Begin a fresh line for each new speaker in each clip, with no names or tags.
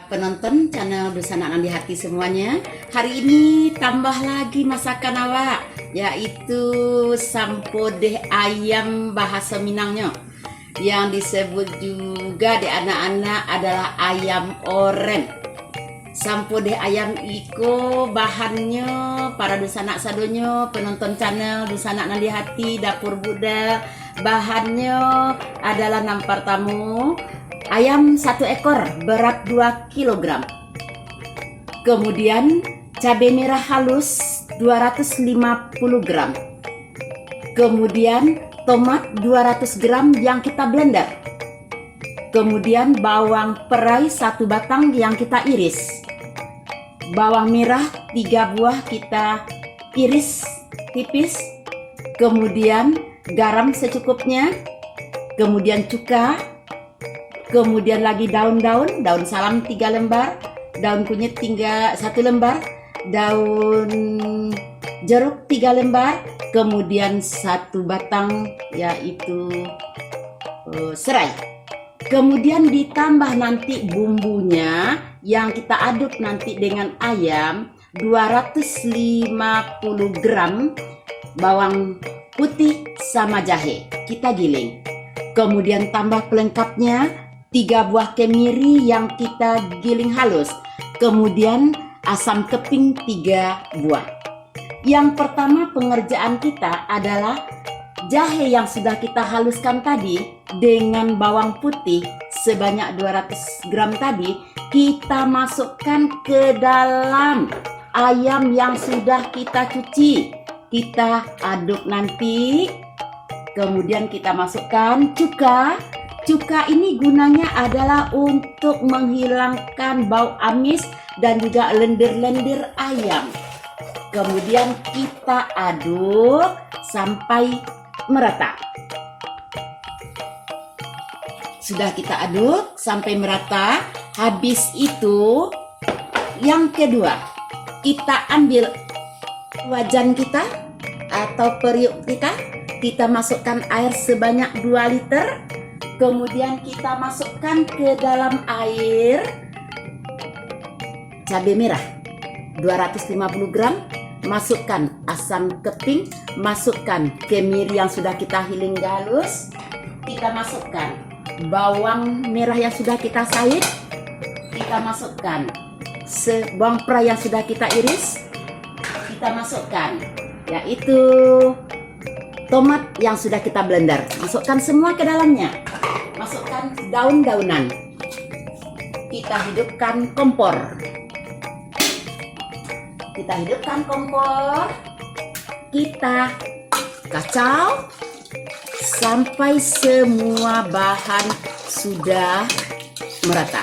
Penonton channel Busana Nandi Hati semuanya, hari ini tambah lagi masakan awak, yaitu sampodeh ayam bahasa Minangnya, yang disebut juga di anak-anak adalah ayam oren. Sampodeh ayam iko bahannya para dusanak sadonyo, penonton channel Dusanak Nandi Hati, Dapur Buddha. Bahannya adalah nampar tamu ayam 1 ekor berat 2 kg. Kemudian cabai merah halus 250 gram. Kemudian tomat 200 gram yang kita blender. Kemudian bawang perai 1 batang yang kita iris. Bawang merah 3 buah kita iris tipis. Kemudian garam secukupnya. Kemudian cuka. Kemudian lagi daun salam 3 lembar, daun kunyit 1 lembar, daun jeruk 3 lembar, kemudian 1 batang yaitu serai. Kemudian ditambah nanti bumbunya yang kita aduk nanti dengan ayam 250 gram bawang putih sama jahe kita giling. Kemudian tambah pelengkapnya 3 buah kemiri yang kita giling halus. Kemudian asam keping 3 buah. Yang pertama pengerjaan kita adalah jahe yang sudah kita haluskan tadi dengan bawang putih sebanyak 200 gram tadi kita masukkan ke dalam ayam yang sudah kita cuci. Kita aduk nanti. Kemudian kita masukkan cuka. Cuka ini gunanya adalah untuk menghilangkan bau amis dan juga lendir-lendir ayam. Kemudian kita aduk sampai merata. Sudah kita aduk sampai merata. Habis itu yang kedua, kita ambil wajan kita atau periuk kita masukkan air sebanyak 2 liter. Kemudian kita masukkan ke dalam air cabai merah 250 gram, masukkan asam keping, masukkan kemiri yang sudah kita giling halus, kita masukkan bawang merah yang sudah kita sayur, kita masukkan bawang perai yang sudah kita iris, kita masukkan yaitu tomat yang sudah kita blender, masukkan semua ke dalamnya. Masukkan daun-daunan. Kita hidupkan kompor. Kita kacau sampai semua bahan sudah merata.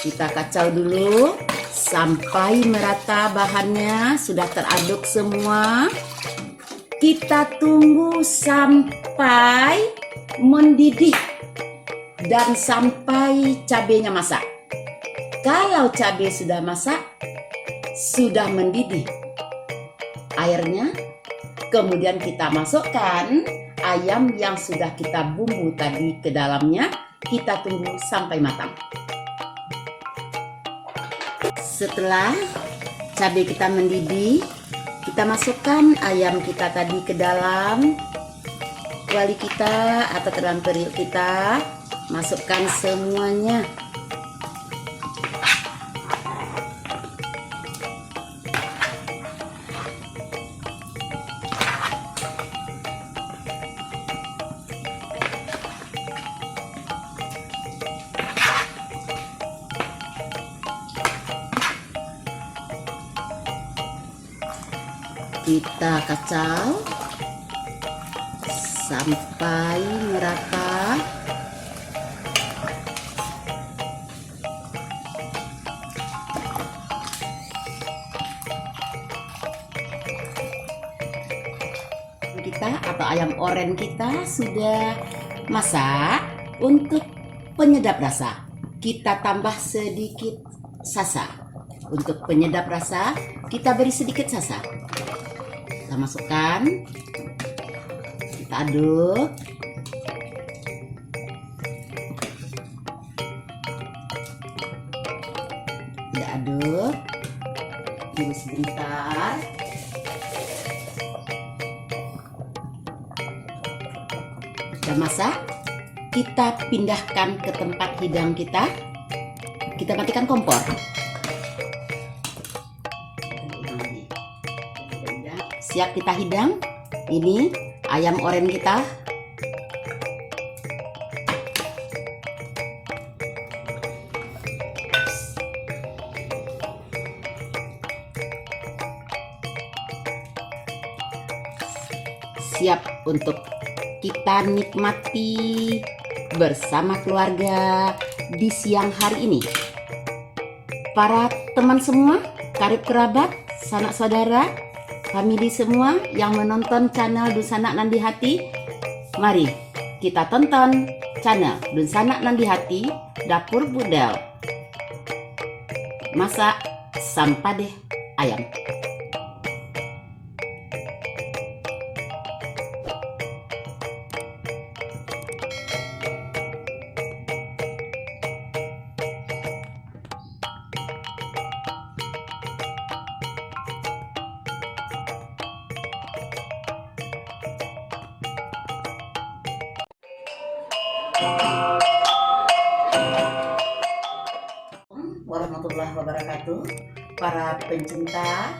Kita kacau dulu sampai merata bahannya, sudah teraduk semua. Kita tunggu sampai mendidih dan sampai cabenya masak. Kalau cabai sudah masak, sudah mendidih airnya, kemudian kita masukkan ayam yang sudah kita bumbu tadi ke dalamnya. Kita tunggu sampai matang. Setelah cabai kita mendidih, kita masukkan ayam kita tadi ke dalam kuali kita atau ke dalam periuk kita. Masukkan semuanya. Kita kacau sampai merata. Kita atau ayam oren kita sudah masak. Untuk penyedap rasa, kita tambah sedikit sasa. Untuk penyedap rasa, kita beri sedikit sasa. Kita masukkan, kita aduk Sudah masak, kita pindahkan ke tempat hidang kita. Kita matikan kompor. Siap kita hidang. Ini ayam oren kita. Siap untuk kita nikmati bersama keluarga di siang hari ini. Para teman semua, karib kerabat, sanak saudara, famili semua yang menonton channel Dun Sanak Nan di Hati, mari kita tonton channel Dun Sanak Nan di Hati Dapur Budel. Masak sampadeh ayam. Warahmatullahi wabarakatuh. Para pencinta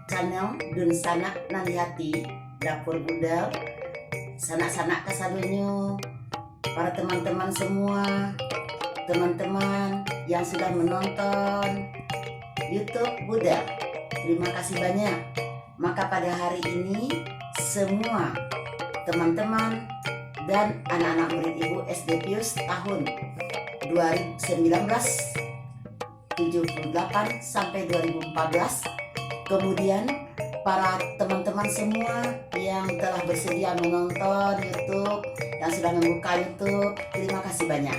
channel Dun Sanak Nan di Hati Dapur Budel, sanak-sanak kasadonyo, para teman-teman semua, teman-teman yang sudah menonton YouTube Budel, terima kasih banyak. Maka pada hari ini semua teman-teman dan anak-anak murid Ibu SD Pius tahun 1978 sampai 2014, kemudian para teman-teman semua yang telah bersedia menonton YouTube, yang sudah membuka YouTube, terima kasih banyak.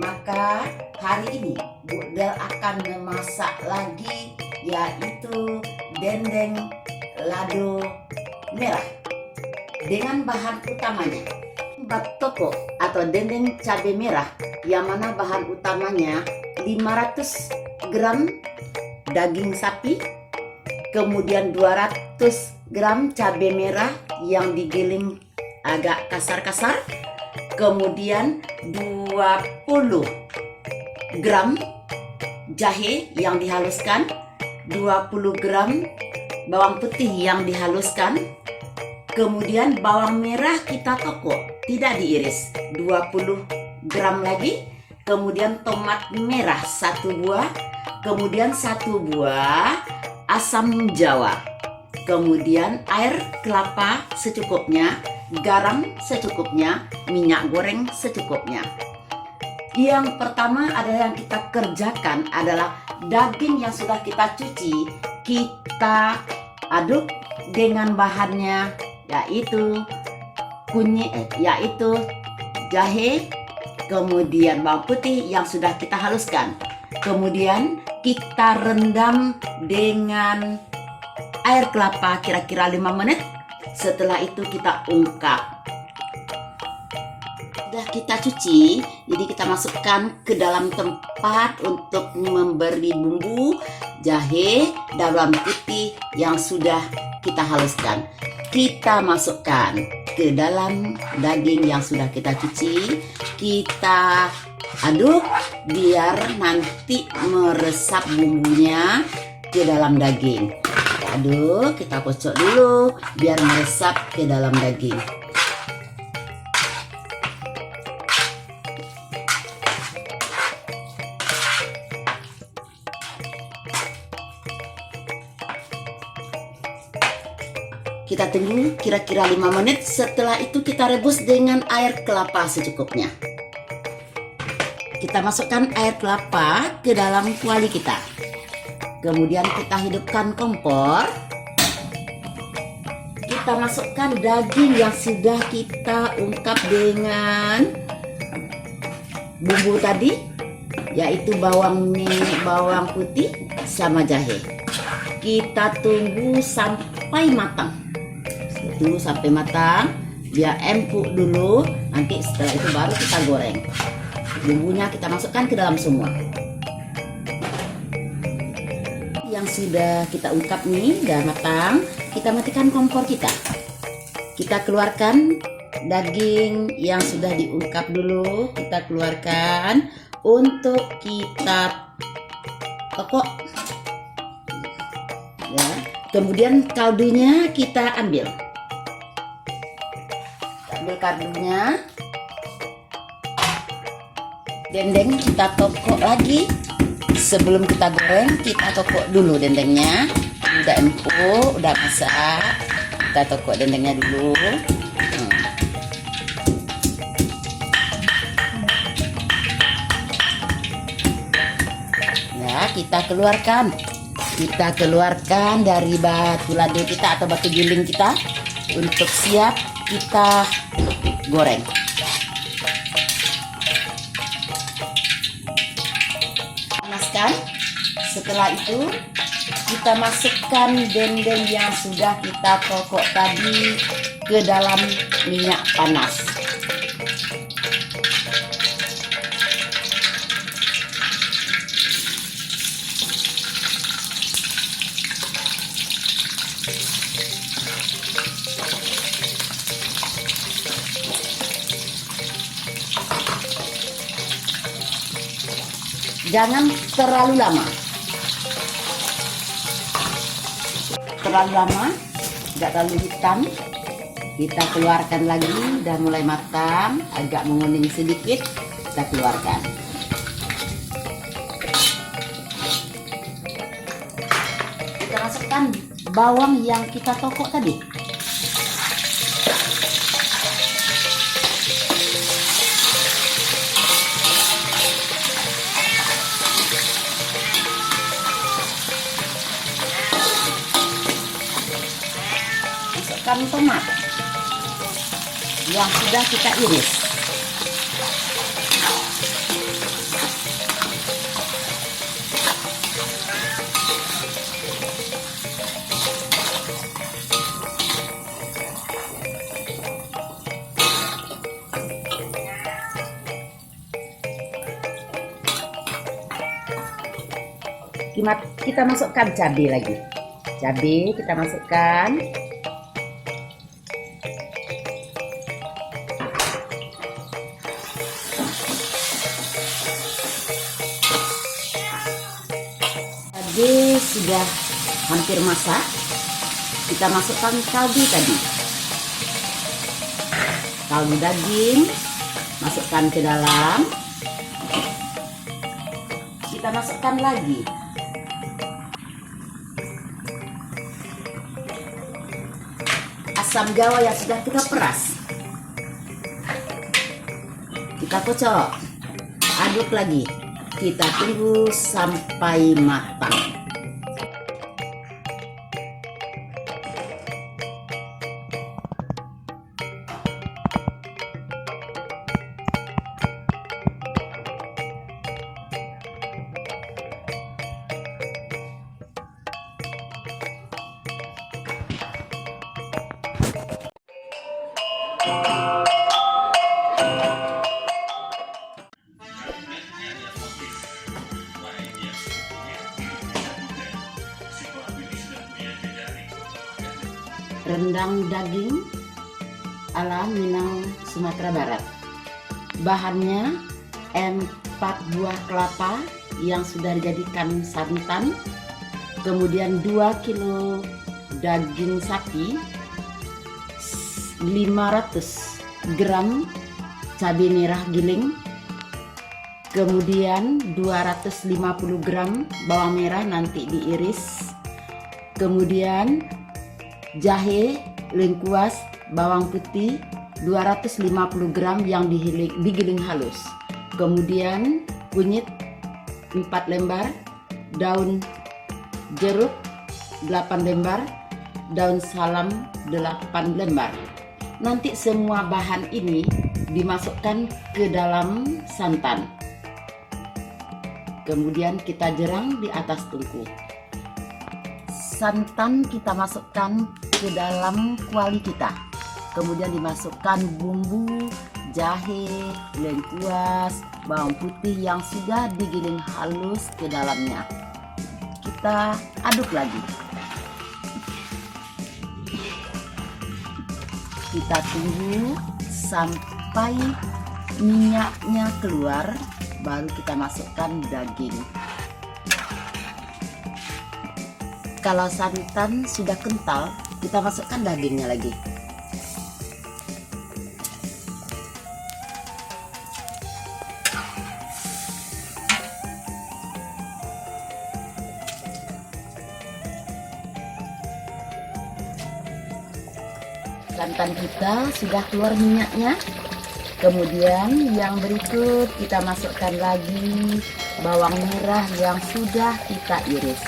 Maka hari ini Budel akan memasak lagi, yaitu dendeng lado merah dengan bahan utamanya batoko atau dendeng cabai merah, yang mana bahan utamanya 500 gram daging sapi, kemudian 200 gram cabai merah yang digiling agak kasar-kasar, kemudian 20 gram jahe yang dihaluskan, 20 gram bawang putih yang dihaluskan, kemudian bawang merah kita toko tidak diiris 20 gram lagi, kemudian tomat merah 1 buah, kemudian 1 buah asam jawa, kemudian air kelapa secukupnya, garam secukupnya, minyak goreng secukupnya. Yang pertama adalah yang kita kerjakan adalah daging yang sudah kita cuci, kita aduk dengan bahannya, yaitu yaitu jahe, kemudian bawang putih yang sudah kita haluskan, kemudian kita rendam dengan air kelapa kira-kira 5 menit. Setelah itu kita ungkap. Sudah kita cuci, jadi kita masukkan ke dalam tempat untuk memberi bumbu jahe dan bawang putih yang sudah kita haluskan. Kita masukkan ke dalam daging yang sudah kita cuci, kita aduk biar nanti meresap bumbunya ke dalam daging. Kita aduk, kita kocok dulu biar meresap ke dalam daging. Kita tunggu kira-kira 5 menit. Setelah itu kita rebus dengan air kelapa secukupnya. Kita masukkan air kelapa ke dalam kuali kita. Kemudian kita hidupkan kompor. Kita masukkan daging yang sudah kita ungkap dengan bumbu tadi, yaitu bawang putih sama jahe. Kita tunggu sampai matang. Tunggu sampai matang, biar empuk dulu. Nanti setelah itu baru kita goreng. Bumbunya kita masukkan ke dalam semua. Yang sudah kita ungkap nih, udah matang. Kita matikan kompor kita. Kita keluarkan daging yang sudah diungkap dulu kita keluarkan untuk kita tokok ya. Kemudian kaldunya kita ambil kaldunya, dendeng kita tokok lagi. Sebelum kita goreng kita tokok dulu dendengnya. Udah empuk, udah masak, kita tokok dendengnya dulu. Ya, kita keluarkan dari batu lado kita atau batu giling kita untuk siap kita goreng. Panaskan. Setelah itu kita masukkan dendeng yang sudah kita tokok tadi ke dalam minyak panas. Jangan terlalu lama, nggak terlalu hitam. Kita keluarkan lagi, udah mulai matang, agak menguning sedikit, kita keluarkan. Kita masukkan bawang yang kita tokok tadi. Masukkan tomat yang sudah kita iris. Kita masukkan cabai lagi. Cabai kita masukkan. Cabai sudah hampir masak. Kita masukkan kaldu tadi. Kaldu daging masukkan ke dalam. Kita masukkan lagi asam jawa yang sudah kita peras. Kita kocok, aduk lagi. Kita tunggu sampai matang. Rendang daging ala Minang Sumatera Barat. Bahannya 4 buah kelapa yang sudah dijadikan santan, kemudian 2 kilo daging sapi, 500 gram cabai merah giling, kemudian 250 gram bawang merah nanti diiris, kemudian jahe, lengkuas, bawang putih 250 gram yang digiling halus, kemudian kunyit 4 lembar, daun jeruk 8 lembar, daun salam 8 lembar. Nanti semua bahan ini dimasukkan ke dalam santan, kemudian kita jerang di atas tungku. Santan kita masukkan ke dalam kuali kita, kemudian dimasukkan bumbu jahe, lengkuas, bawang putih yang sudah digiling halus ke dalamnya. Kita aduk lagi. Kita tunggu sampai minyaknya keluar, baru kita masukkan daging. Kalau santan sudah kental, kita masukkan dagingnya lagi. Santan kita sudah keluar minyaknya. Kemudian yang berikut kita masukkan lagi bawang merah yang sudah kita iris.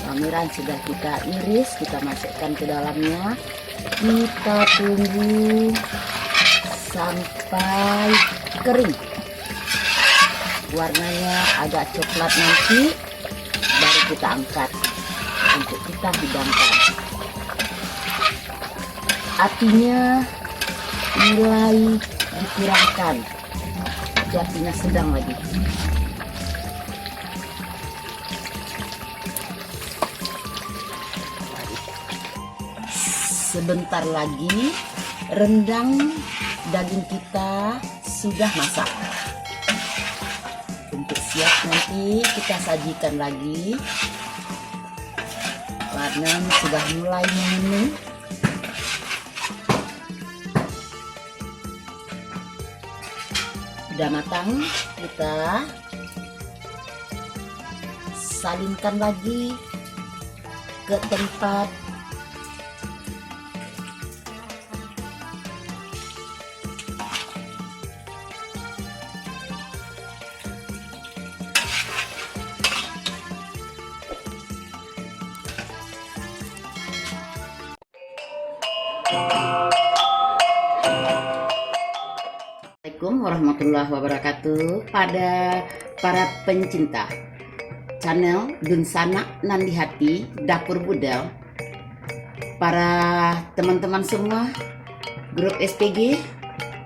Bawang merah yang sudah kita iris, kita masukkan ke dalamnya. Kita tunggu sampai kering. Warnanya agak coklat nanti, baru kita angkat untuk kita hidangkan. Apinya mulai dikurangkan, apinya sedang lagi. Sebentar lagi rendang daging kita sudah masak. Untuk siap nanti kita sajikan lagi. Warnanya sudah mulai menguning. Sudah matang, kita salinkan lagi ke tempat Assalamualaikum warahmatullahi wabarakatuh. Pada para pencinta channel Dunsana Nandi Hati Dapur Budel, para teman-teman semua grup SPG,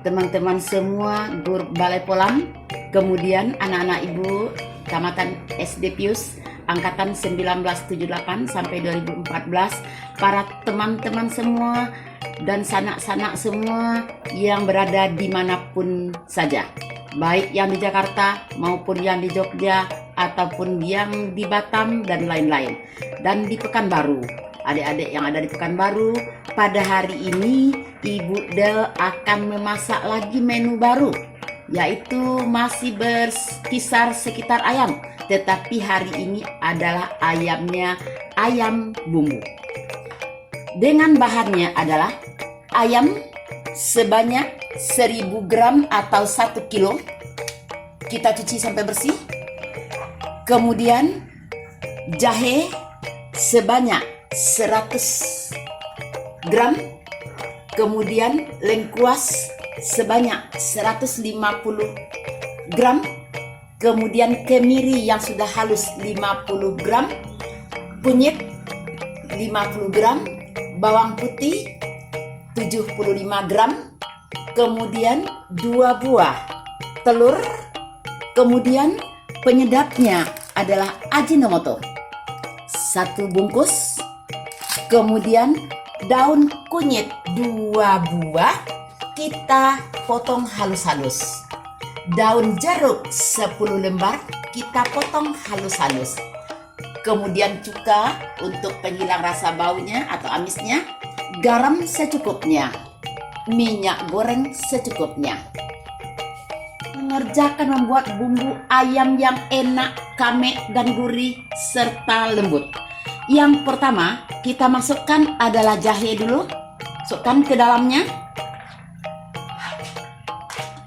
teman-teman semua grup Balai Polam, kemudian anak-anak ibu Kecamatan SD Pius angkatan 1978 sampai 2014, para teman-teman semua dan sanak-sanak semua yang berada dimanapun saja, baik yang di Jakarta maupun yang di Jogja ataupun yang di Batam dan lain-lain, dan di Pekanbaru. Adik-adik yang ada di Pekanbaru, pada hari ini Ibu Del akan memasak lagi menu baru, yaitu masih berkisar sekitar ayam, tetapi hari ini adalah ayamnya ayam bumbu. Dengan bahannya adalah ayam sebanyak 1000 gram atau 1 kilo. Kita cuci sampai bersih. Kemudian jahe sebanyak 100 gram. Kemudian lengkuas sebanyak 150 gram. Kemudian kemiri yang sudah halus 50 gram. Kunyit 50 gram. Bawang putih 75 gram, kemudian 2 buah telur, kemudian penyedapnya adalah Ajinomoto 1 bungkus, kemudian daun kunyit 2 buah kita potong halus-halus, daun jeruk 10 lembar kita potong halus-halus. Kemudian cuka untuk penghilang rasa baunya atau amisnya, garam secukupnya, minyak goreng secukupnya. Mengerjakan membuat bumbu ayam yang enak, kame dan gurih serta lembut. Yang pertama kita masukkan adalah jahe dulu, masukkan ke dalamnya.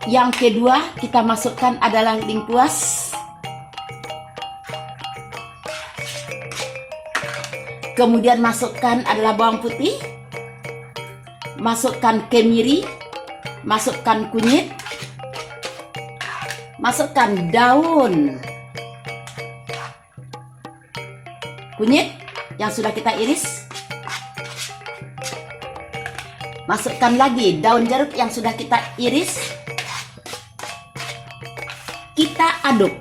Yang kedua kita masukkan adalah lengkuas. Kemudian masukkan adalah bawang putih, masukkan kemiri, masukkan kunyit, masukkan daun kunyit yang sudah kita iris, masukkan lagi daun jeruk yang sudah kita iris, kita aduk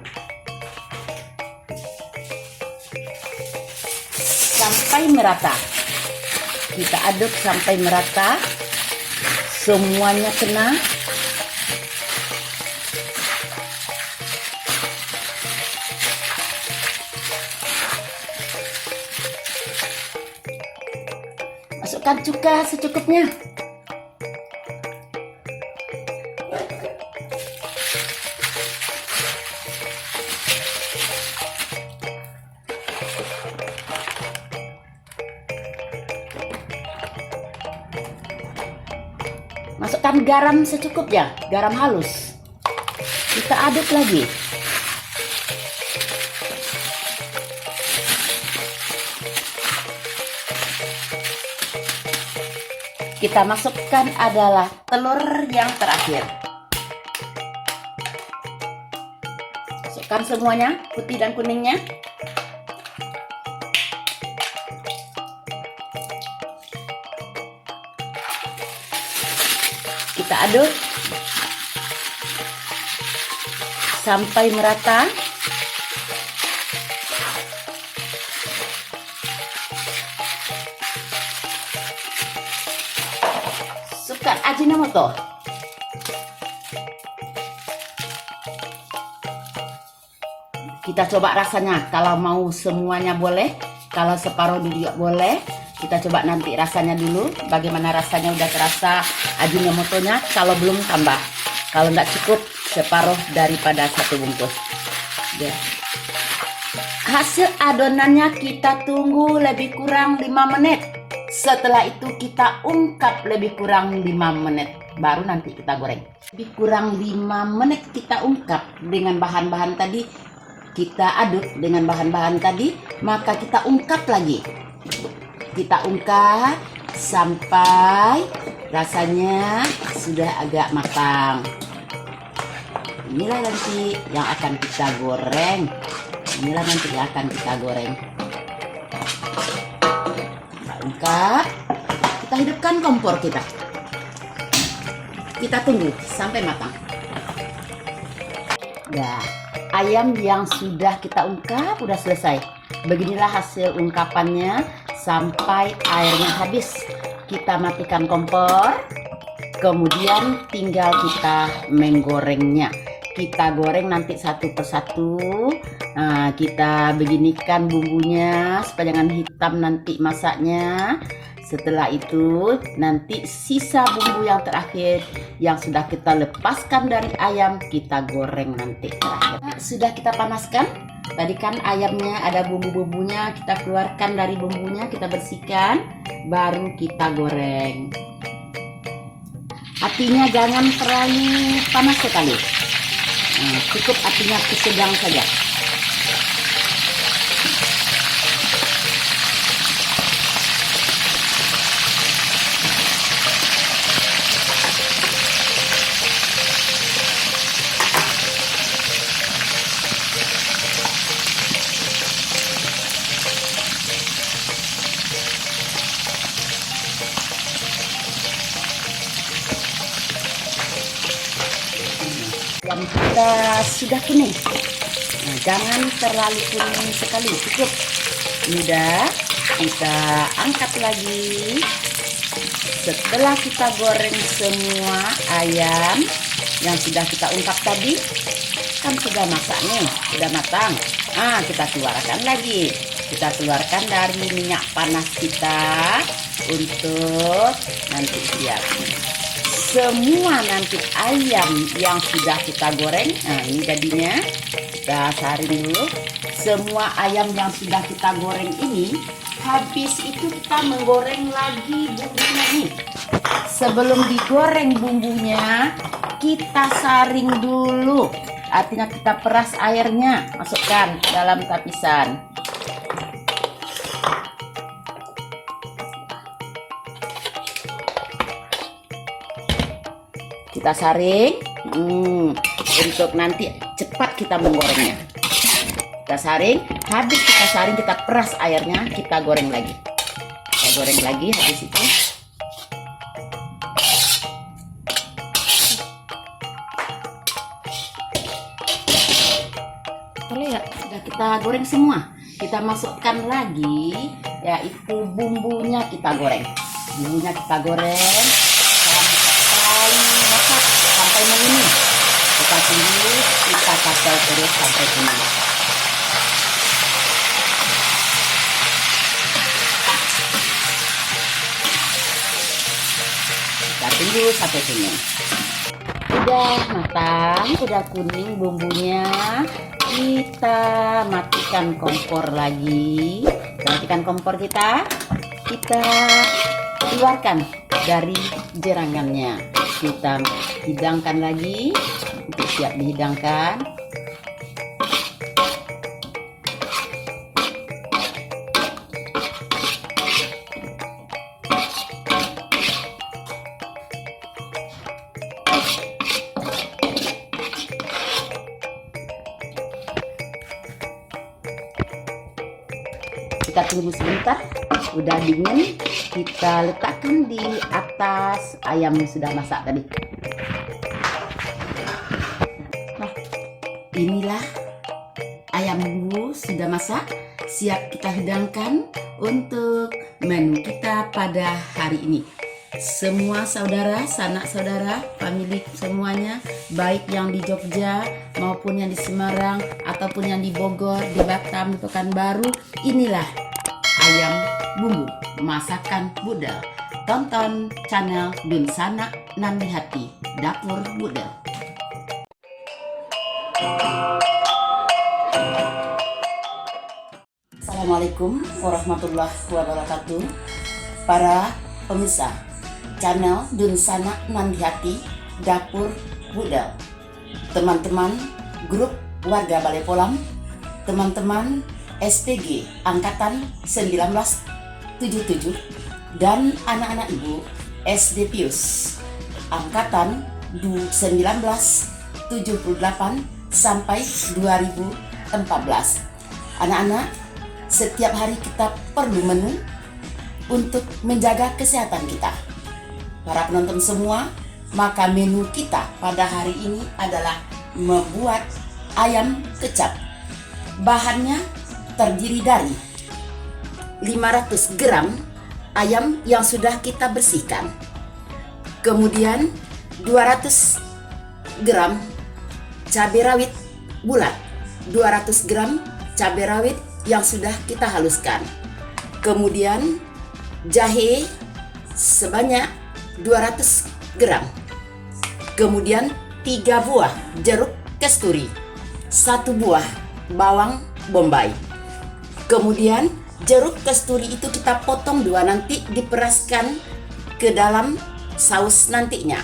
sampai merata. Kita aduk sampai merata semuanya kena. Masukkan cuka secukupnya. Masukkan garam secukupnya, garam halus. Kita aduk lagi. Kita masukkan adalah telur yang terakhir. Masukkan semuanya, putih dan kuningnya. Kita aduk sampai merata. Masukkan Ajinomoto. Kita coba rasanya, kalau mau semuanya boleh, kalau separuh juga boleh. Kita coba nanti rasanya dulu, bagaimana rasanya, udah terasa Ajinomotonya. Kalau belum tambah, kalau nggak cukup separuh daripada satu bungkus ya. Hasil adonannya kita tunggu lebih kurang 5 menit. Setelah itu kita ungkap lebih kurang 5 menit, baru nanti kita goreng. Lebih kurang 5 menit kita ungkap dengan bahan-bahan tadi, kita aduk dengan bahan-bahan tadi, maka kita ungkap lagi. Kita ungkap sampai rasanya sudah agak matang. Inilah nanti yang akan kita goreng. Inilah nanti yang akan kita goreng. Kita ungkap. Kita hidupkan kompor kita. Kita tunggu sampai matang. Nah, ayam yang sudah kita ungkap udah selesai. Beginilah hasil ungkapannya sampai airnya habis. Kita matikan kompor. Kemudian tinggal kita menggorengnya. Kita goreng nanti satu persatu. Nah, kita beginikan bumbunya supaya jangan hitam nanti masaknya. Setelah itu nanti sisa bumbu yang terakhir yang sudah kita lepaskan dari ayam kita goreng nanti terakhir. Nah, sudah kita panaskan. Tadi kan ayamnya ada bumbu-bumbunya, kita keluarkan dari bumbunya, kita bersihkan, baru kita goreng. Apinya jangan terlalu panas sekali. Nah, cukup apinya sedang saja. Yang kita sudah kuning. Nah, jangan terlalu kuning sekali, cukup. Sudah, kita angkat lagi. Setelah kita goreng semua ayam yang sudah kita ungkap tadi, kan sudah masak nih, sudah matang. Nah, kita keluarkan lagi. Kita keluarkan dari minyak panas kita untuk nanti siap. Semua nanti ayam yang sudah kita goreng, nah ini jadinya, kita saring dulu. Semua ayam yang sudah kita goreng ini, habis itu kita menggoreng lagi bumbunya nih. Sebelum digoreng bumbunya, kita saring dulu. Artinya kita peras airnya, masukkan dalam tapisan. Kita saring untuk nanti cepat kita menggorengnya. Kita saring, habis kita saring kita peras airnya, kita goreng lagi. Kita goreng lagi habis itu. Boleh ya, sudah kita goreng semua. Kita masukkan lagi, yaitu bumbunya kita goreng. Bumbunya kita goreng sampai kacau terus sampai kuning. Kita tunggu sampai kuning. Udah matang, udah kuning bumbunya. Kita matikan kompor lagi. Matikan kompor kita keluarkan dari jerangannya. Kita hidangkan lagi untuk siap dihidangkan. Kita tunggu sebentar, udah dingin, kita letakkan di atas ayam yang sudah masak tadi. Nah, inilah ayam bumbu sudah masak, siap kita hidangkan untuk menu kita pada hari ini. Semua saudara, sanak saudara, family semuanya, baik yang di Jogja maupun yang di Semarang ataupun yang di Bogor, di Batam, di Pekanbaru, inilah ayam bumbu masakan Budel. Tonton channel Dun Sanak Nan di Hati, Dapur Budel. Assalamualaikum warahmatullahi wabarakatuh. Para pemirsa channel Dun Sanak Nan di Hati, Dapur Budel, teman-teman grup warga Balai Polam, teman-teman SPG Angkatan 1977 dan anak-anak ibu SD Pius Angkatan 1978 sampai 2014. Anak-anak, setiap hari kita perlu menu untuk menjaga kesehatan kita. Para penonton semua, maka menu kita pada hari ini adalah membuat ayam kecap. Bahannya terdiri dari 500 gram ayam yang sudah kita bersihkan, kemudian 200 gram cabai rawit bulat, 200 gram cabai rawit yang sudah kita haluskan, kemudian jahe sebanyak 200 gram, kemudian 3 buah jeruk kasturi, 1 buah bawang bombay. Kemudian jeruk kasturi itu kita potong 2, nanti diperaskan ke dalam saus nantinya.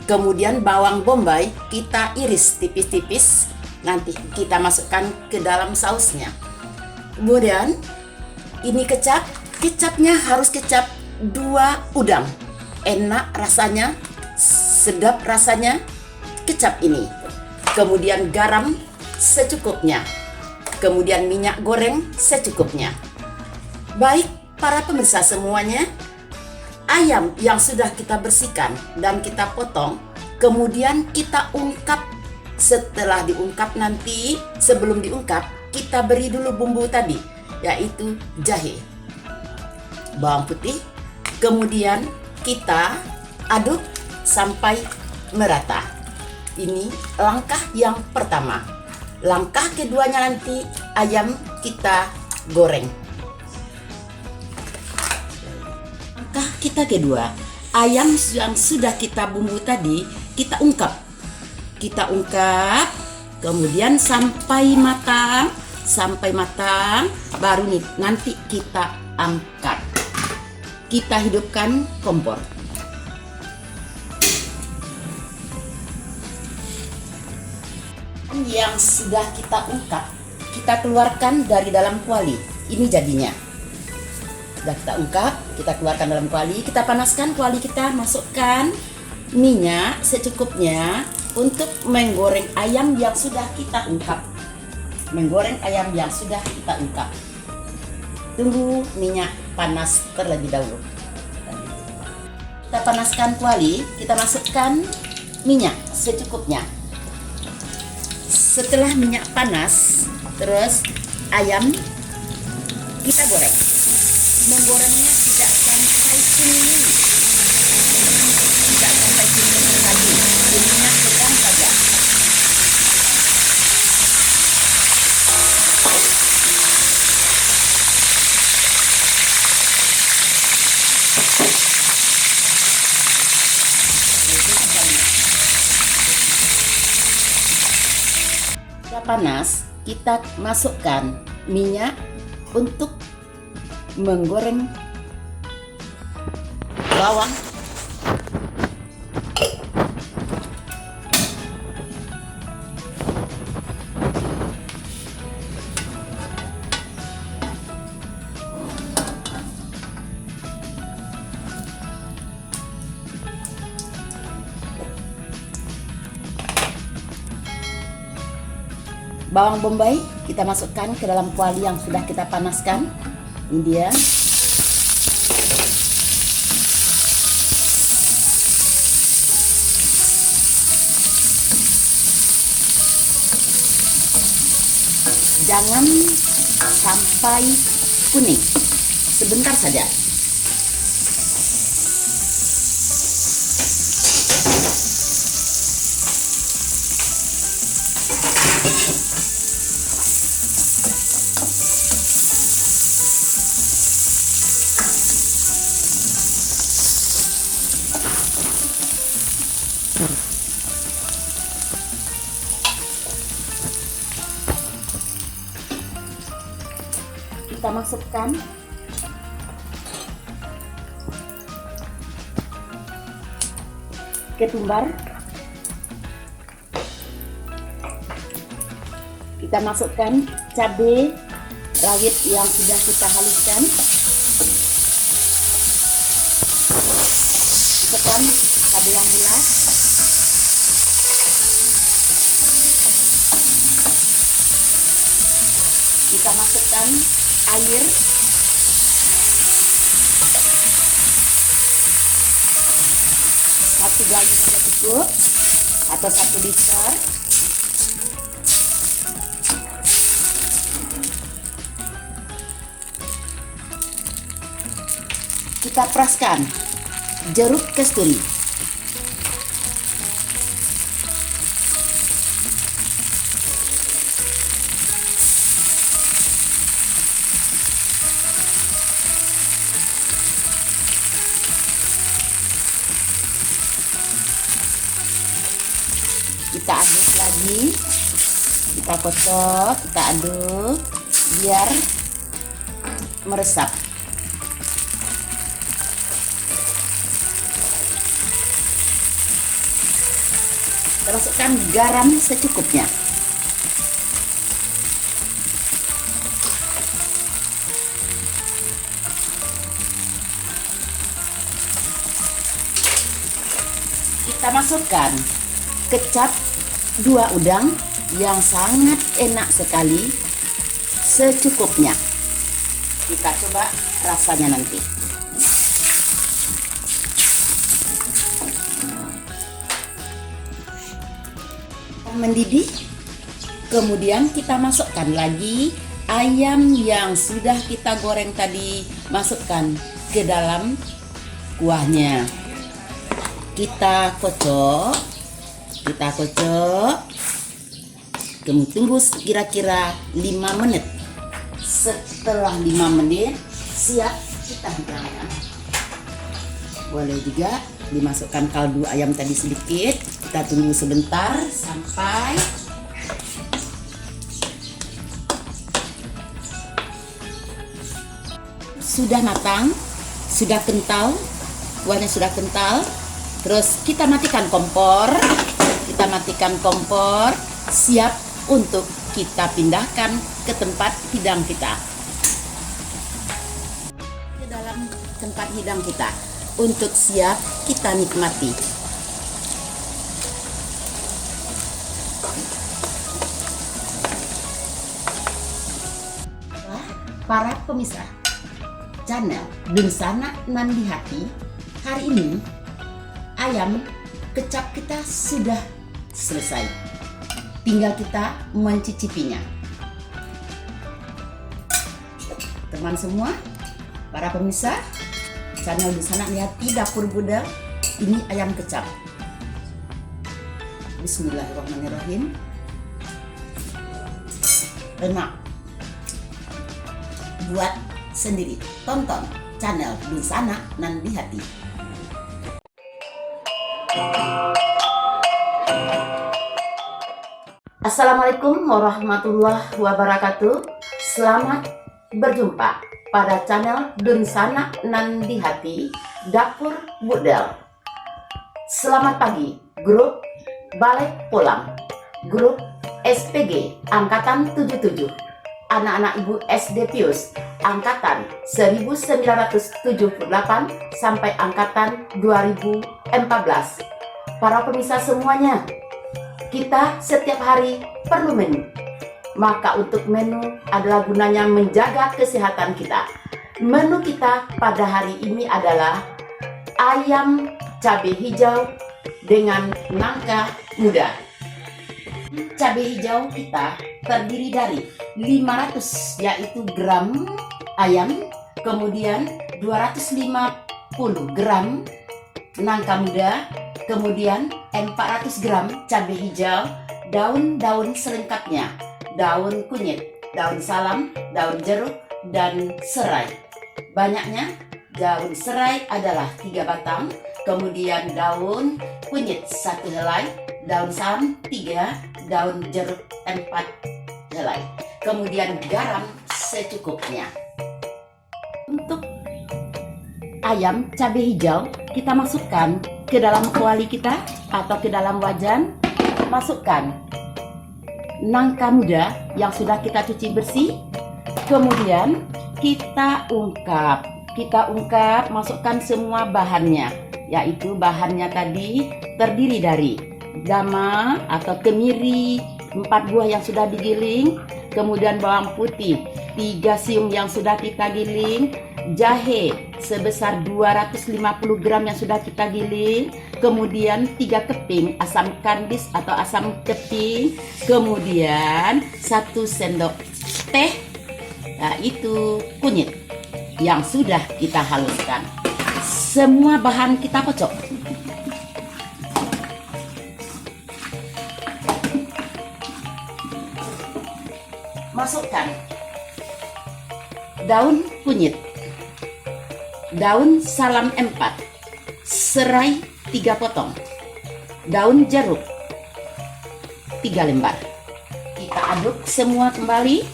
Kemudian bawang bombay kita iris tipis-tipis, nanti kita masukkan ke dalam sausnya. Kemudian ini kecapnya harus kecap 2 udang. Enak rasanya, sedap rasanya kecap ini. Kemudian garam secukupnya. Kemudian minyak goreng secukupnya. Baik para pemirsa semuanya, ayam yang sudah kita bersihkan dan kita potong, kemudian kita ungkap. Setelah diungkap nanti, sebelum diungkap, kita beri dulu bumbu tadi, yaitu jahe, bawang putih, kemudian kita aduk sampai merata. Ini langkah yang pertama. Langkah keduanya nanti ayam kita goreng. Langkah kita kedua, ayam yang sudah kita bumbu tadi kita ungkap. Kita ungkap, kemudian sampai matang, baru nih nanti kita angkat. Kita hidupkan kompor. Yang sudah kita ungkap, kita keluarkan dari dalam kuali. Ini jadinya. Sudah kita ungkap, kita keluarkan dalam kuali, kita panaskan kuali kita, masukkan minyak secukupnya untuk menggoreng ayam yang sudah kita ungkap. Tunggu minyak panas terlebih dahulu. Kita panaskan kuali, kita masukkan minyak secukupnya. Setelah minyak panas, terus ayam kita goreng. Menggorengnya tidak sampai kuning. Tidak sampai kuning sekali. Kuningnya sedang saja. Sudah panas, kita masukkan minyak untuk menggoreng bawang. Bawang bombay kita masukkan ke dalam kuali yang sudah kita panaskan. Ini dia. Jangan sampai kuning, sebentar saja. Kita masukkan ketumbar, kita masukkan cabai rawit yang sudah kita haluskan, masukkan cabai yang bulat, kita masukkan air, satu galon sudah cukup atau 1 liter. Kita peraskan jeruk kasturi. Kita aduk lagi, kita kocok, kita aduk biar meresap. Kita masukkan garam secukupnya. Kita masukkan kecap 2 udang yang sangat enak sekali, secukupnya. Kita coba rasanya nanti. Mendidih, kemudian kita masukkan lagi ayam yang sudah kita goreng tadi, masukkan ke dalam kuahnya. Kita kocok, kemudian tunggu kira-kira 5 menit. Setelah 5 menit siap kita hidangkan. Boleh juga dimasukkan kaldu ayam tadi sedikit. Kita tunggu sebentar sampai sudah matang, sudah kental, kuahnya sudah kental. Terus kita matikan kompor. Siap untuk kita pindahkan ke tempat hidang kita. Ke dalam tempat hidang kita untuk siap kita nikmati. Para pemirsa channel Dunsana Nan di Hati, hari ini ayam kecap kita sudah selesai, tinggal kita mencicipinya. Teman semua, para pemirsa channel Dunsana Nan di Hati, Dapur Bunda, ini ayam kecap. Bismillahirrahmanirrahim. Enak. Buat sendiri, tonton channel Dunsana Nan di Hati. Assalamualaikum warahmatullahi wabarakatuh. Selamat berjumpa pada channel Dunsana Nan di Hati Dapur Budel. Selamat pagi grup Balik Pulang, grup SPG Angkatan 77, anak-anak Ibu SD Pius Angkatan 1978 sampai Angkatan 2014. Para pemirsa semuanya, kita setiap hari perlu menu. Maka untuk menu adalah gunanya menjaga kesehatan kita. Menu kita pada hari ini adalah ayam cabai hijau dengan nangka muda. Cabai hijau kita terdiri dari 500 yaitu gram ayam, kemudian 250 gram nangka muda, kemudian 400 gram cabai hijau, daun-daun selengkapnya, daun kunyit, daun salam, daun jeruk, dan serai. Banyaknya daun serai adalah 3 batang, kemudian daun kunyit 1 helai, daun salam 3, daun jeruk 4 helai, kemudian garam secukupnya. Untuk ayam cabai hijau kita masukkan ke dalam kuali kita atau ke dalam wajan. Masukkan nangka muda yang sudah kita cuci bersih, kemudian kita ungkap, masukkan semua bahannya, yaitu bahannya tadi terdiri dari gama atau kemiri 4 buah yang sudah digiling, kemudian bawang putih 3 siung yang sudah kita giling, jahe sebesar 250 gram yang sudah kita giling, kemudian 3 keping asam kardis atau asam keping, kemudian 1 sendok teh yaitu kunyit yang sudah kita haluskan. Semua bahan kita kocok. Masukkan daun kunyit, daun salam 4, serai 3 potong, daun jeruk 3 lembar. Kita aduk semua kembali.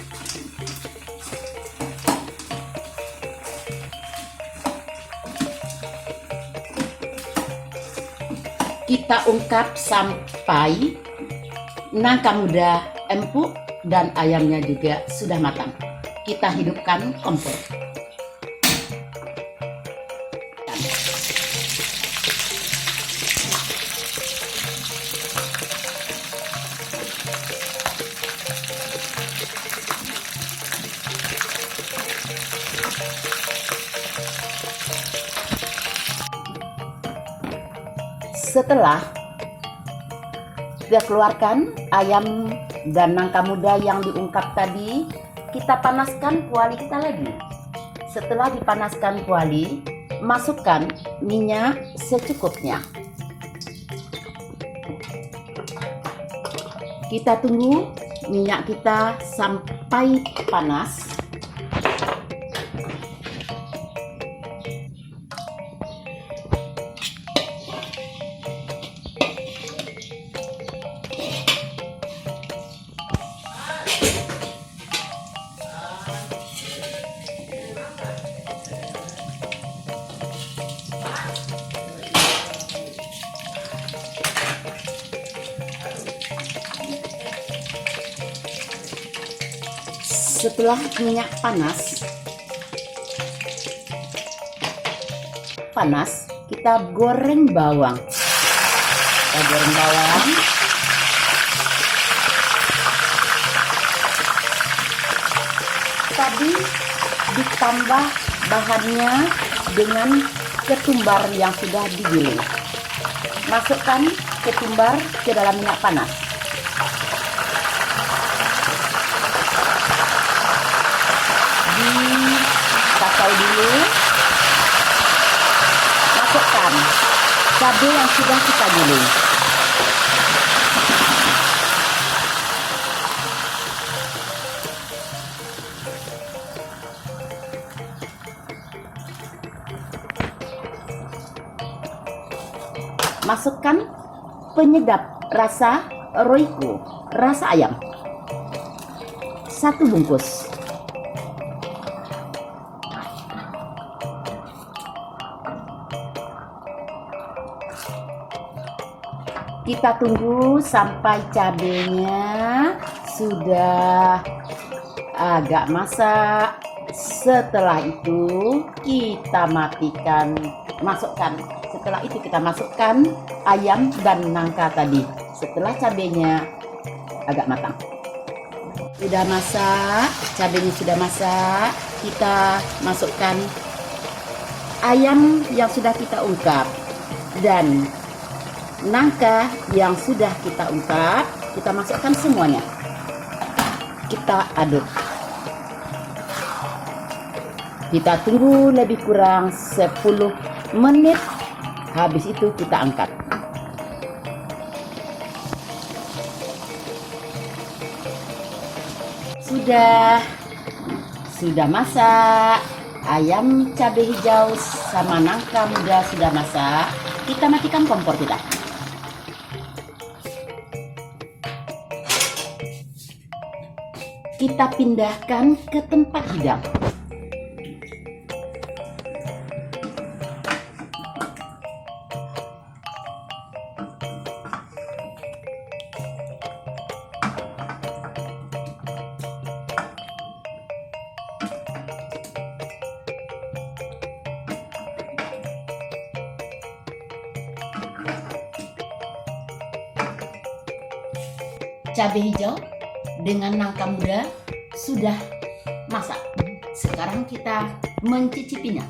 Kita ungkap sampai nangka muda empuk dan ayamnya juga sudah matang. Kita hidupkan kompor. Setelah kita keluarkan ayam dan nangka muda yang diungkap tadi, kita panaskan kuali kita lagi. Setelah dipanaskan kuali, masukkan minyak secukupnya. Kita tunggu minyak kita sampai panas. Setelah minyak panas, kita goreng bawang. Tadi ditambah bahannya dengan ketumbar yang sudah digiling. Masukkan ketumbar ke dalam minyak panas. Dikacau dulu. Masukkan cabai yang sudah kita giling. Masukkan penyedap rasa Royco rasa ayam 1 bungkus. Kita tunggu sampai cabenya sudah agak masak. Setelah itu kita setelah itu kita masukkan ayam dan nangka tadi setelah cabenya agak matang. Sudah masak, cabenya sudah masak, kita masukkan ayam yang sudah kita ungkap dan nangka yang sudah kita ungkap, kita masukkan semuanya. Kita aduk. Kita tunggu lebih kurang 10 menit. Habis itu kita angkat. Sudah masak. Ayam cabai hijau sama nangka muda sudah masak. Kita matikan kompor kita. Kita pindahkan ke tempat hidang. Cabai hijau dengan nangka muda sudah masak. Sekarang kita mencicipinya.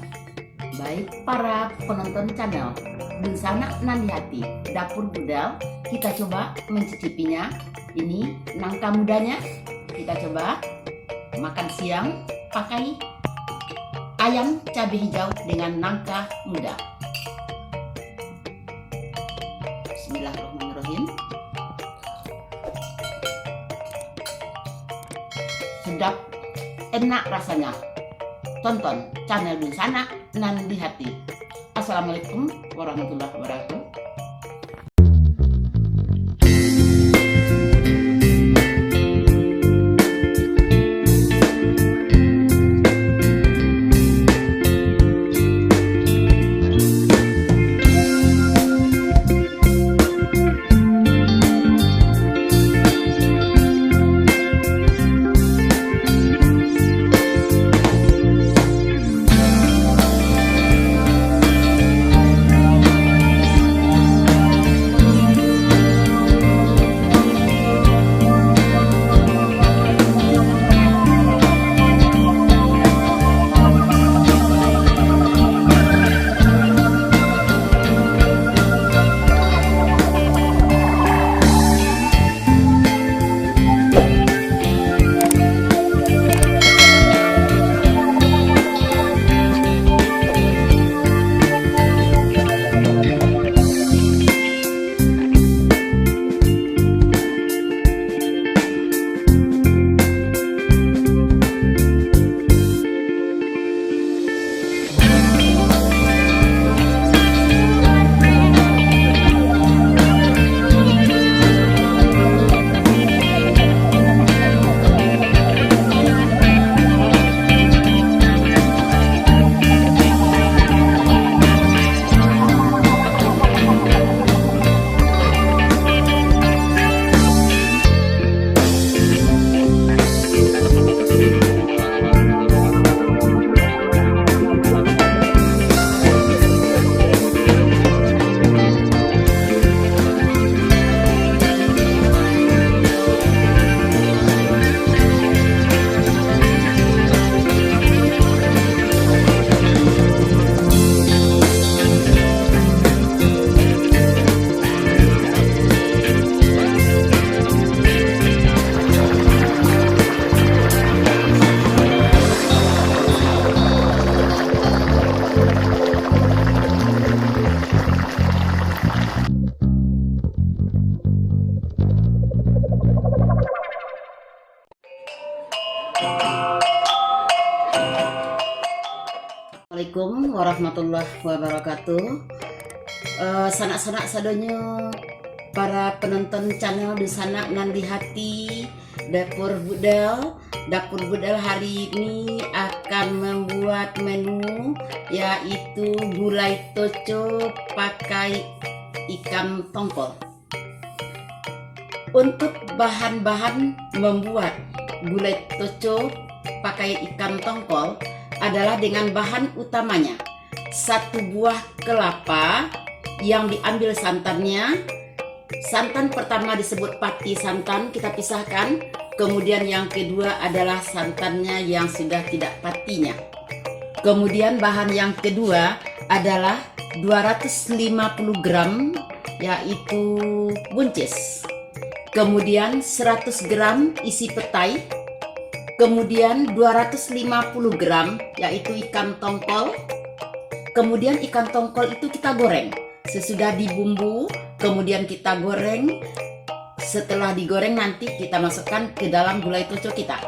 Baik para penonton channel Dunsana Nan di Hati Dapur Budal, kita coba mencicipinya. Ini nangka mudanya. Kita coba makan siang pakai ayam cabai hijau dengan nangka muda. Bismillahirrahmanirrahim. Sedap, enak rasanya. Tonton channel Dunsana Nan di Hati. Assalamualaikum warahmatullahi wabarakatuh. Assalamualaikum warahmatullahi wabarakatuh. Sanak-sanak sadonyo para penonton channel Dusana Nandi Hati, Dapur Budal. Dapur Budal hari ini akan membuat menu yaitu gulai toco pakai ikan tongkol. Untuk bahan-bahan membuat gulai toco pakai ikan tongkol adalah dengan bahan utamanya 1 buah kelapa yang diambil santannya. Santan pertama disebut pati santan, kita pisahkan. Kemudian yang kedua adalah santannya yang sudah tidak patinya. Kemudian bahan yang kedua adalah 250 gram yaitu buncis. Kemudian 100 gram isi petai. Kemudian 250 gram yaitu ikan tongkol. Kemudian ikan tongkol itu kita goreng. Sesudah dibumbu, kemudian kita goreng. Setelah digoreng nanti kita masukkan ke dalam gulai toco kita.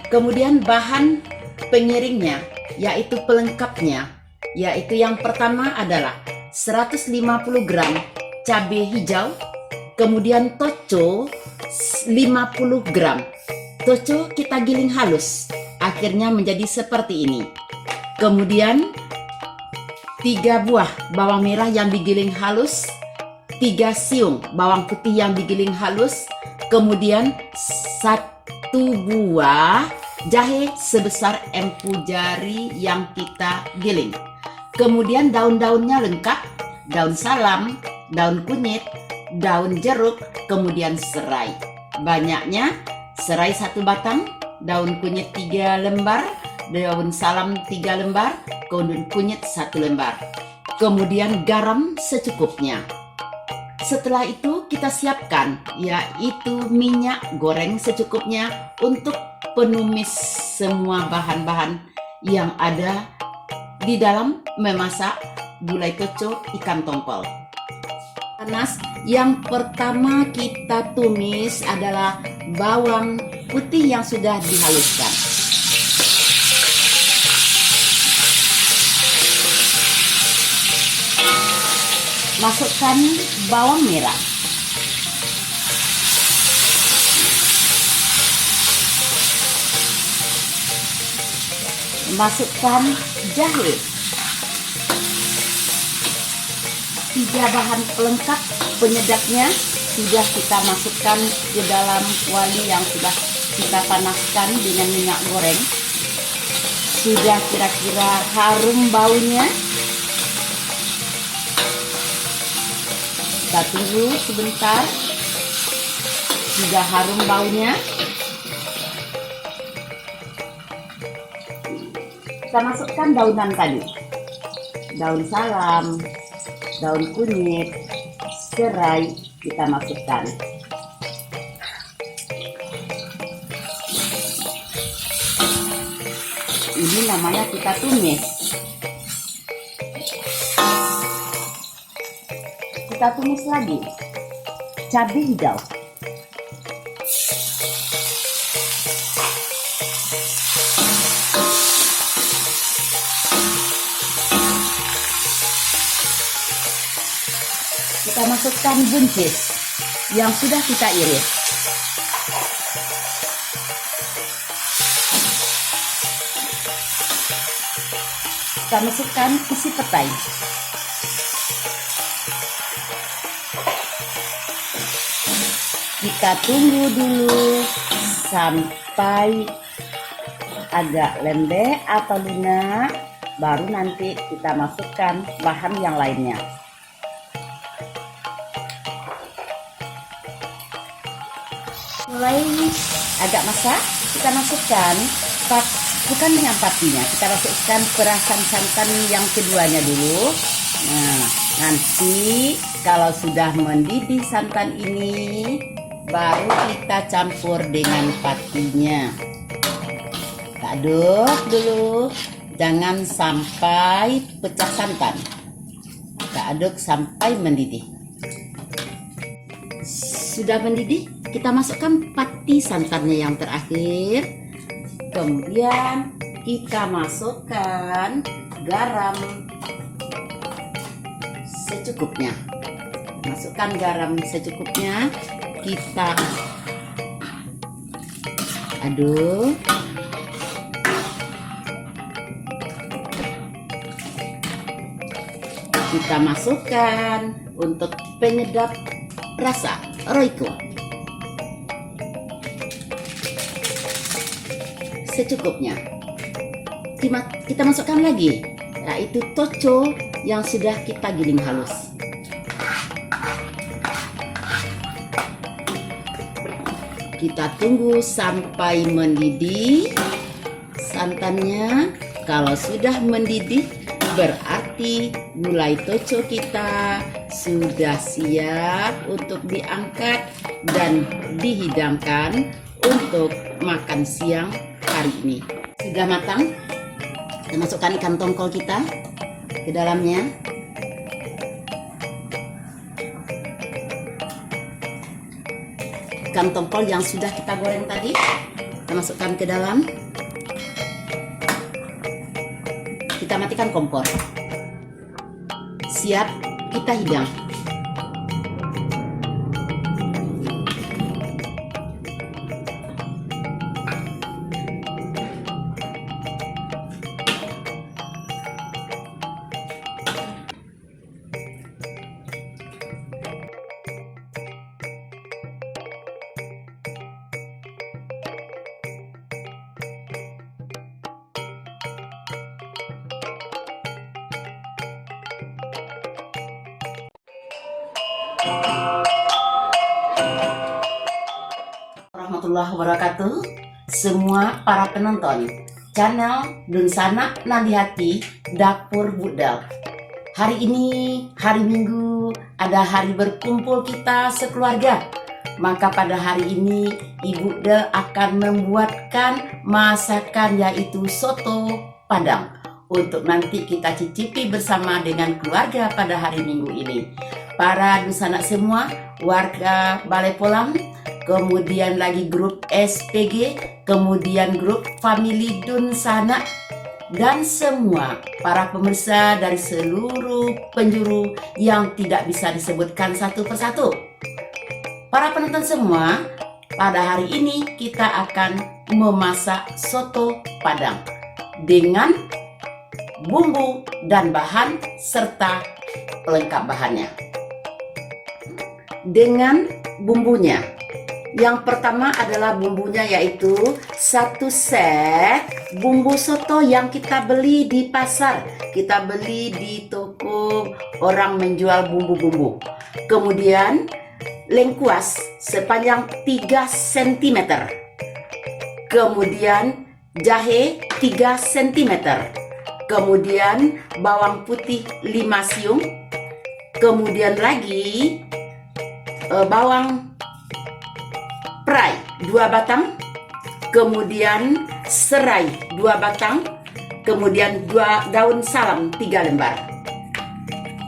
Kemudian bahan pengiringnya, yaitu pelengkapnya, yaitu yang pertama adalah 150 gram cabai hijau. Kemudian toco 50 gram. Toco kita giling halus, akhirnya menjadi seperti ini. Kemudian 3 buah bawang merah yang digiling halus, 3 siung bawang putih yang digiling halus, kemudian 1 buah jahe sebesar empu jari yang kita giling. Kemudian daun-daunnya lengkap, daun salam, daun kunyit, daun jeruk, kemudian serai. Banyaknya serai 1 batang, daun kunyit 3 lembar, daun salam 3 lembar, kunyit 1 lembar. Kemudian garam secukupnya. Setelah itu kita siapkan yaitu minyak goreng secukupnya untuk penumis semua bahan-bahan yang ada di dalam memasak gulai toco ikan tongkol. Panas, yang pertama kita tumis adalah bawang putih yang sudah dihaluskan. Masukkan bawang merah. Masukkan jahe. 3 bahan pelengkap penyedapnya sudah kita masukkan ke dalam kuali yang sudah kita panaskan dengan minyak goreng. Sudah kira-kira harum baunya. Kita tunggu sebentar. Sudah harum baunya. Kita masukkan daunan tadi. Daun salam, daun kunyit, serai kita masukkan. Ini namanya kita tumis. Kita tumis lagi cabai hijau. Kita masukkan buncis yang sudah kita iris. Kita masukkan isi petai. Kita tunggu dulu sampai agak lembek atau lunak, baru nanti kita masukkan bahan yang lainnya. Mulai agak masak, kita masukkan bukan yang patinya, kita masukkan perasan santan yang keduanya dulu. Nah, nanti kalau sudah mendidih santan ini, baru kita campur dengan patinya. Kita aduk dulu, jangan sampai pecah santan. Kita aduk sampai mendidih. Sudah mendidih, kita masukkan pati santannya yang terakhir. Kemudian kita masukkan garam secukupnya. Masukkan garam secukupnya. Kita aduk. Kita masukkan untuk penyedap rasa Royco secukupnya. Kita masukkan lagi, yaitu toco yang sudah kita giling halus. Kita tunggu sampai mendidih santannya. Kalau sudah mendidih, berarti gulai toco kita sudah siap untuk diangkat dan dihidangkan untuk makan siang hari ini. Sudah matang, kita masukkan ikan tongkol kita ke dalamnya. Ikan tongkol yang sudah kita goreng tadi, kita masukkan ke dalam. Kita matikan kompor. Siap kita hidang. Warahmatullahi wabarakatuh. Semua para penonton channel Dunsana Nandihati Dapur Budal. Hari ini hari Minggu, ada hari berkumpul kita sekeluarga. Maka pada hari ini Ibu Del akan membuatkan masakan, yaitu soto Padang, untuk nanti kita cicipi bersama dengan keluarga pada hari Minggu ini. Para Dunsana semua, warga Balai Polang, kemudian lagi grup SPG, kemudian grup Family Dunsana, dan semua para pemirsa dari seluruh penjuru yang tidak bisa disebutkan satu persatu. Para penonton semua, pada hari ini kita akan memasak soto Padang dengan bumbu dan bahan serta pelengkap bahannya. Dengan bumbunya, yang pertama adalah bumbunya, yaitu 1 set bumbu soto yang kita beli di pasar, kita beli di toko orang menjual bumbu-bumbu. Kemudian lengkuas sepanjang 3 cm, kemudian jahe 3 cm, kemudian bawang putih 5 siung, kemudian lagi bawang perai 2 batang, kemudian serai 2 batang, kemudian 2 daun salam 3 lembar.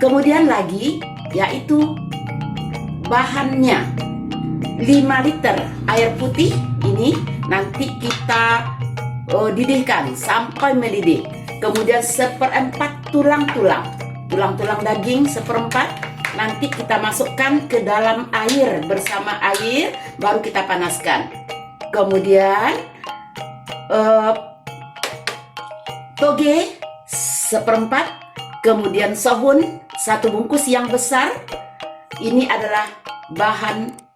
Kemudian lagi yaitu bahannya 5 liter air putih, ini nanti kita didihkan sampai mendidih. Kemudian 1/4 tulang-tulang daging 1/4, nanti kita masukkan ke dalam air, bersama air baru kita panaskan. Kemudian toge 1/4, kemudian sohun 1 bungkus yang besar. Ini adalah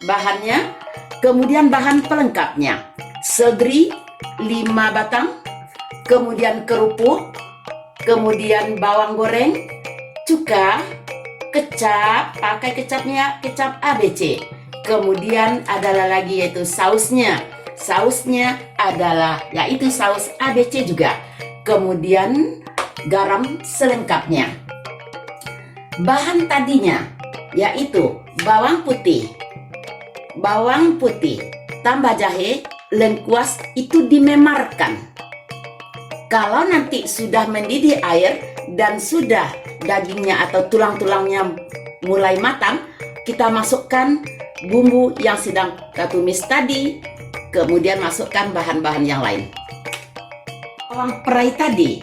bahannya. Kemudian bahan pelengkapnya, seledri 5 batang, kemudian kerupuk, kemudian bawang goreng, cuka, kecap, pakai kecapnya kecap ABC. Kemudian adalah lagi yaitu sausnya. Sausnya adalah yaitu saus ABC juga. Kemudian garam selengkapnya. Bahan tadinya yaitu bawang putih tambah jahe, lengkuas itu dimemarkan. Kalau nanti sudah mendidih air dan sudah dagingnya atau tulang-tulangnya mulai matang, kita masukkan bumbu yang sedang kita tumis tadi, kemudian masukkan bahan-bahan yang lain. Bawang perai tadi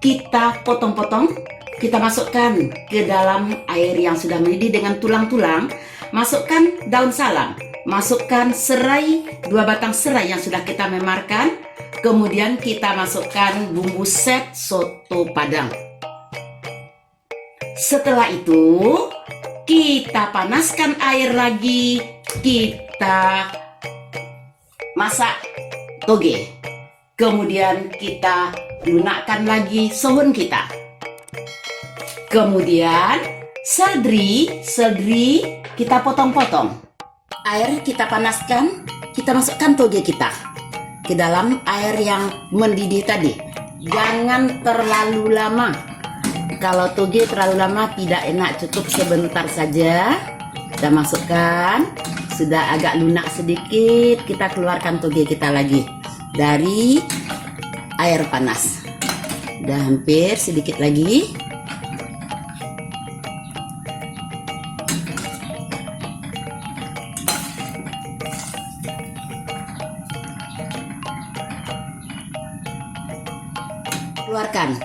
kita potong-potong, kita masukkan ke dalam air yang sudah mendidih dengan tulang-tulang. Masukkan daun salam, masukkan serai, 2 batang serai yang sudah kita memarkan. Kemudian kita masukkan bumbu set soto Padang. Setelah itu kita panaskan air lagi, kita masak toge. Kemudian kita lunakkan lagi sohun kita. Kemudian seledri kita potong-potong. Air kita panaskan, kita masukkan toge kita ke dalam air yang mendidih tadi. Jangan terlalu lama. Kalau toge terlalu lama tidak enak, cukup sebentar saja. Kita masukkan, sudah agak lunak sedikit, kita keluarkan toge kita lagi dari air panas. Udah hampir, sedikit lagi. Keluarkan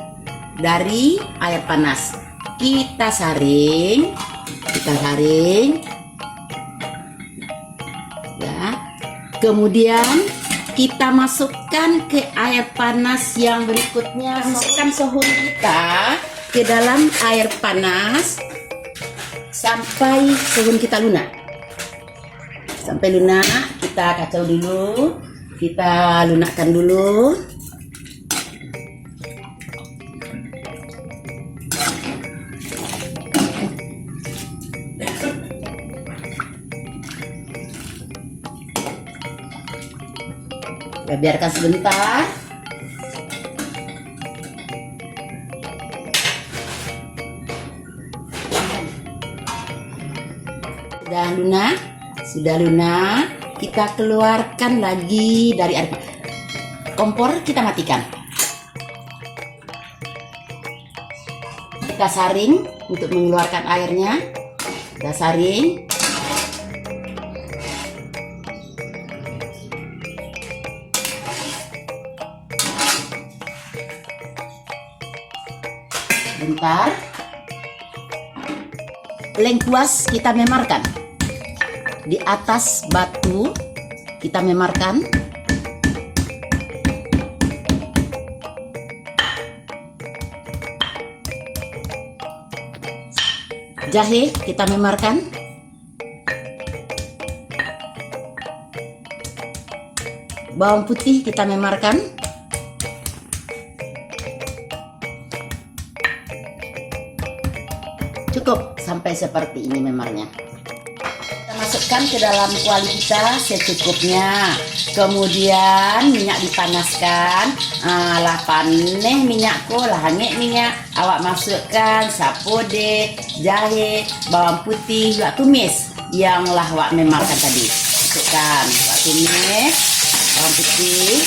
dari air panas. Kita saring ya. Kemudian kita masukkan ke air panas yang berikutnya. Masukkan sohun kita ke dalam air panas sampai sohun kita lunak. Sampai lunak, kita kacau dulu, kita lunakkan dulu. Kita biarkan sebentar. Sudah lunak, kita keluarkan lagi dari air. Kompor kita matikan. Kita saring untuk mengeluarkan airnya. Kita saring. Bentar. Lengkuas kita memarkan di atas batu, kita memarkan. Jahe kita memarkan. Bawang putih kita memarkan. Cukup sampai seperti ini memarnya. Kita masukkan ke dalam kuali kita secukupnya. Kemudian minyak dipanaskan. Lah paneh minyakku, lah hangit minyak. Awak masukkan sapode, jahe, bawang putih, awak tumis yang lah awak memarkan tadi. Masukkan, awak tumis bawang putih.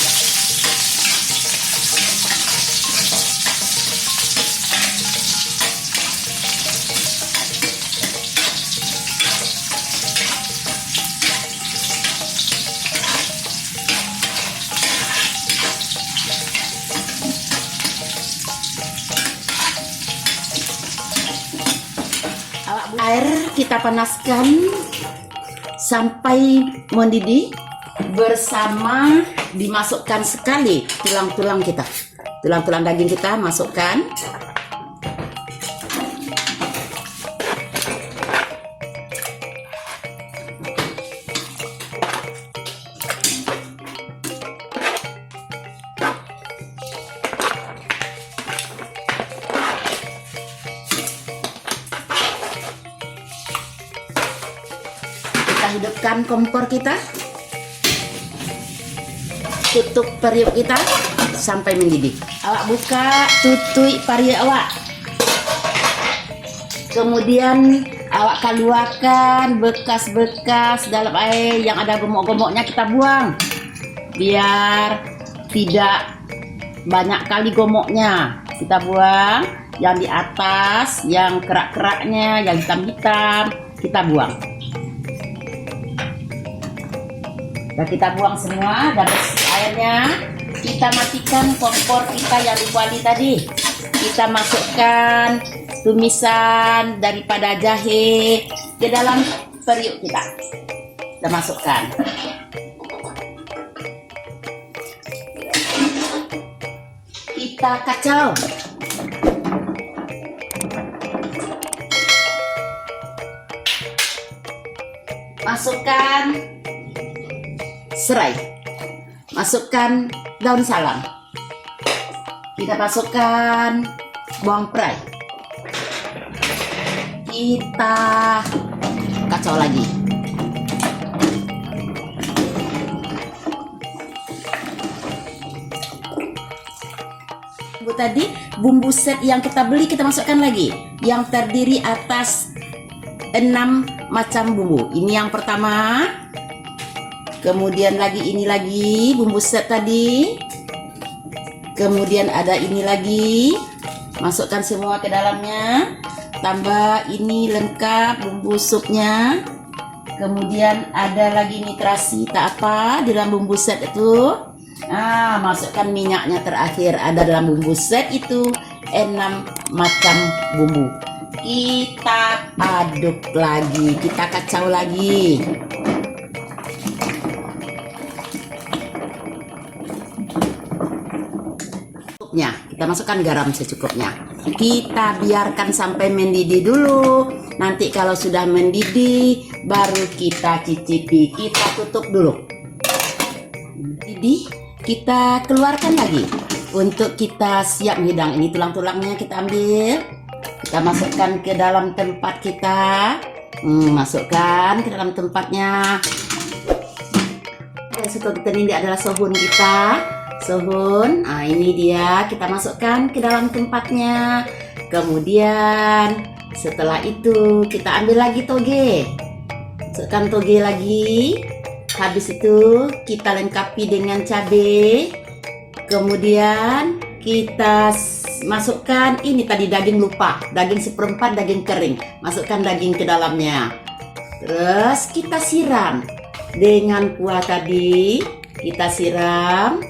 Air kita panaskan sampai mendidih bersama dimasukkan sekali tulang-tulang kita. Tulang-tulang daging kita masukkan. Kita hidupkan kompor kita, tutup periuk kita sampai mendidih. Awak buka, tutui periuk awak. Kemudian awak keluarkan bekas-bekas dalam air yang ada gomok-gomoknya, kita buang biar tidak banyak kali gomoknya. Kita buang yang di atas, yang kerak-keraknya, yang hitam-hitam, kita buang. Dan kita buang semua, dan bersih airnya. Kita matikan kompor kita yang di kuali tadi. Kita masukkan tumisan daripada jahe ke dalam periuk kita. Kita masukkan. Kita kacau. Masukkan serai. Masukkan daun salam. Kita masukkan bawang perai. Kita kacau lagi. Tadi bumbu set yang kita beli kita masukkan lagi, yang terdiri atas 6 macam bumbu. Ini yang pertama, kemudian lagi ini lagi bumbu set tadi, kemudian ada ini lagi, masukkan semua ke dalamnya, tambah ini lengkap bumbu supnya, kemudian ada lagi nitrasi tak apa di dalam bumbu set itu. Masukkan minyaknya terakhir, ada dalam bumbu set itu 6 macam bumbu. Kita aduk lagi, kita kacau lagi. Kita masukkan garam secukupnya. Kita biarkan sampai mendidih dulu. Nanti kalau sudah mendidih baru kita cicipi. Kita tutup dulu. Mendidih, kita keluarkan lagi untuk kita siap menghidang. Ini tulang-tulangnya kita ambil, kita masukkan ke dalam tempat kita. Masukkan ke dalam tempatnya. Dan soto kita ini adalah sohun kita. Sohun, ini dia, kita masukkan ke dalam tempatnya. Kemudian setelah itu kita ambil lagi toge. Masukkan toge lagi. Habis itu kita lengkapi dengan cabai. Kemudian kita masukkan ini tadi daging, lupa, daging seperempat daging kering. Masukkan daging ke dalamnya. Terus kita siram dengan kuah tadi. Kita siram.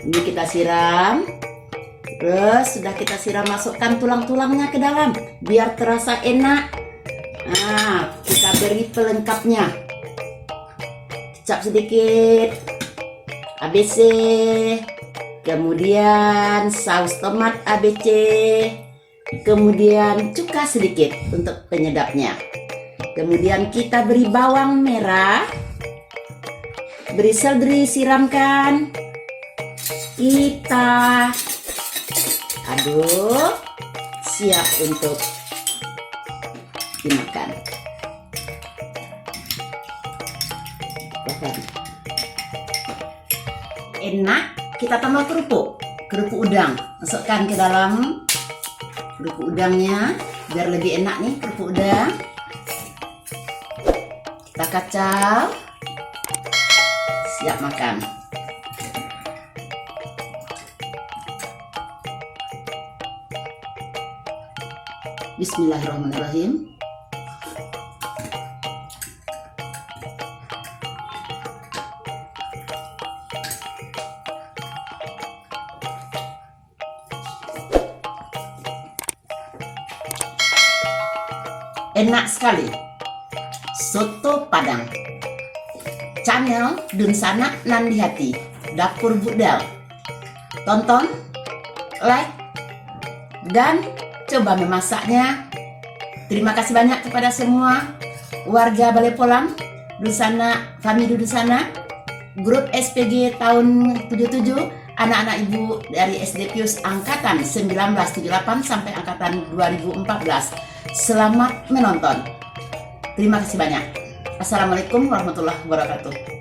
Ini kita siram. Terus sudah kita siram, masukkan tulang-tulangnya ke dalam biar terasa enak. Kita beri pelengkapnya. Kecap sedikit, ABC, kemudian saus tomat ABC, kemudian cuka sedikit untuk penyedapnya. Kemudian kita beri bawang merah, beri seledri, siramkan. Kita aduk, siap untuk dimakan. Enak, kita tambah kerupuk udang, masukkan ke dalam kerupuk udangnya biar lebih enak nih kerupuk udang. Kita kacau, siap makan. Bismillahirrahmanirrahim. Enak sekali soto Padang. Channel Dunsana Nandihati, Dapur Budal. Tonton, like, dan coba memasaknya. Terima kasih banyak kepada semua warga Balai Polang, Dunsana, Family Dunsana, grup SPG tahun 77, anak-anak ibu dari SD Pius angkatan 1978 sampai angkatan 2014. Selamat menonton. Terima kasih banyak. Assalamualaikum warahmatullahi wabarakatuh.